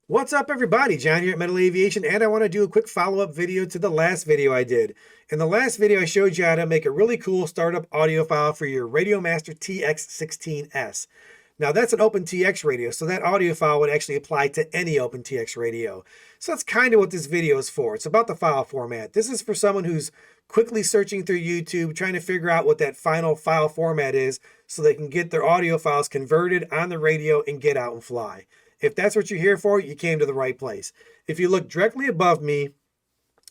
What's up, everybody? John here at Metal Aviation, and I want to do a quick follow-up video to the last video I did. In the last video, I showed you how to make a really cool startup audio file for your Radiomaster TX16S. Now, that's an OPENTX radio, so that audio file would actually apply to any OPENTX radio. So that's kind of what this video is for. It's about the file format. This is for someone who's quickly searching through YouTube, trying to figure out what that final file format is so they can get their audio files converted on the radio and get out and fly. If that's what you're here for, you came to the right place. If you look directly above me,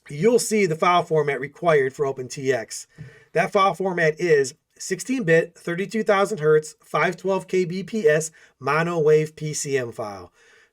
you'll see the file format required for OPENTX. That file format is 16-bit, 32,000 hertz, 512 kbps mono wave PCM file.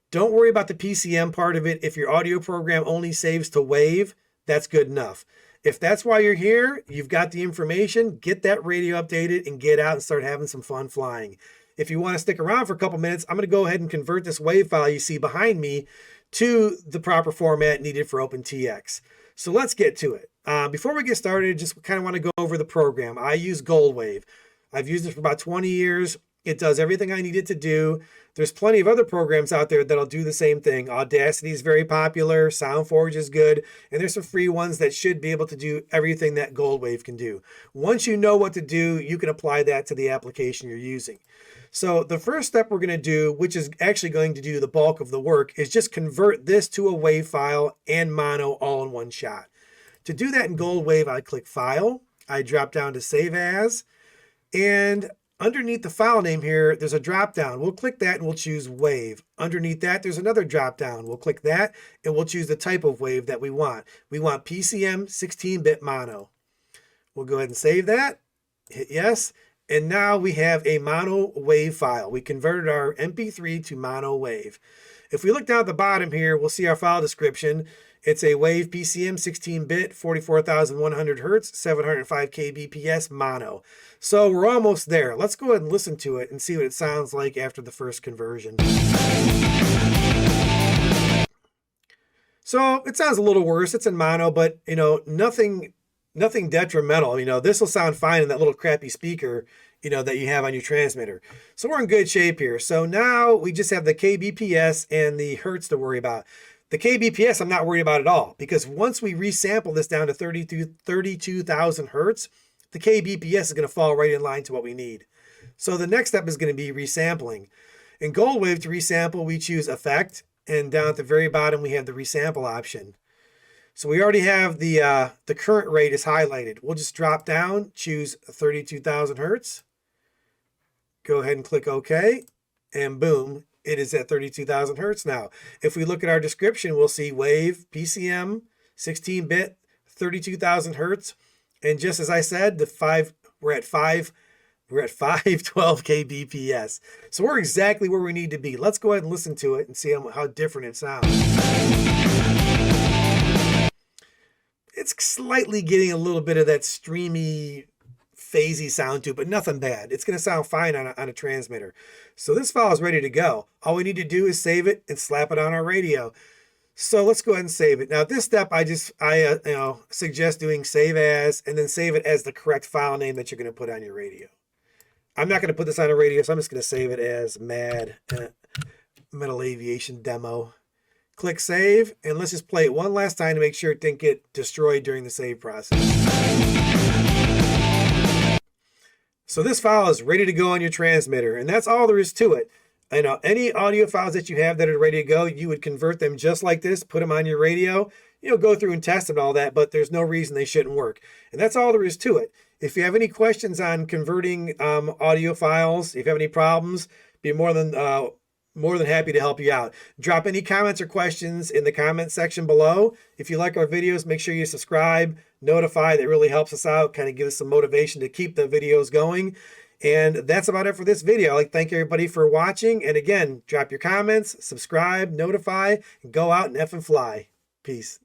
Don't worry about the PCM part of it. If your audio program only saves to wave, that's good enough. If that's why you're here, you've got the information, get that radio updated and get out and start having some fun flying. If you want to stick around for a couple minutes, I'm going to go ahead and convert this WAV file you see behind me to the proper format needed for OPENTX. So let's get to it. Before we get started, just kind of want to go over the program. I use GoldWave. I've used it for about 20 years. It does everything I need it to do. There's plenty of other programs out there that'll do the same thing. Audacity is very popular. SoundForge is good. And there's some free ones that should be able to do everything that GoldWave can do. Once you know what to do, you can apply that to the application you're using. So the first step we're going to do, which is actually going to do the bulk of the work, is just convert this to a WAV file and mono all in one shot. To do that in GoldWave, I click File. I drop down to Save As. And underneath the file name here, there's a drop down. We'll click that and we'll choose WAV. Underneath that, there's another drop down. We'll click that and we'll choose the type of WAV that we want. We want PCM 16-bit mono. We'll go ahead and save that. Hit yes. And now we have a mono wave file. We converted our MP3 to mono wave. If we look down at the bottom here, we'll see our file description. It's a wave PCM 16-bit, 44,100 hertz, 705 kbps mono. So we're almost there. Let's go ahead and listen to it and see what it sounds like after the first conversion. So it sounds a little worse. It's in mono, but nothing detrimental. This will sound fine in that little crappy speaker, that you have on your transmitter. So we're in good shape here. So now we just have the kbps and the hertz to worry about. The kbps I'm not worried about at all, because once we resample this down to 32,000 hertz, the kbps is going to fall right in line to what we need. So the next step is going to be resampling. In GoldWave, to resample, we choose Effect, and down at the very bottom we have the resample option. So we already have the current rate is highlighted. We'll just drop down, choose 32,000 hertz. Go ahead and click OK, and boom, it is at 32,000 hertz now. If we look at our description, we'll see wave, PCM, 16-bit, 32,000 hertz. And just as I said, we're at 512 kbps. So we're exactly where we need to be. Let's go ahead and listen to it and see how different it sounds. It's slightly getting a little bit of that streamy, phasey sound to it, but nothing bad. It's going to sound fine on a transmitter. So this file is ready to go. All we need to do is save it and slap it on our radio. So let's go ahead and save it. Now at this step, I suggest doing Save As, and then save it as the correct file name that you're going to put on your radio. I'm not going to put this on a radio, so I'm just going to save it as Metal Aviation Demo. Click Save, and let's just play it one last time to make sure it didn't get destroyed during the save process. So this file is ready to go on your transmitter, and that's all there is to it. Any audio files that you have that are ready to go, you would convert them just like this, put them on your radio, go through and test them and all that, but there's no reason they shouldn't work. And that's all there is to it. If you have any questions on converting audio files, if you have any problems, be more than happy to help you out. Drop any comments or questions in the comment section below. If you like our videos, make sure you subscribe, notify. That really helps us out, kind of gives us some motivation to keep the videos going. And that's about it for this video. I'd like to thank everybody for watching. And again, drop your comments, subscribe, notify, and go out and F and fly. Peace.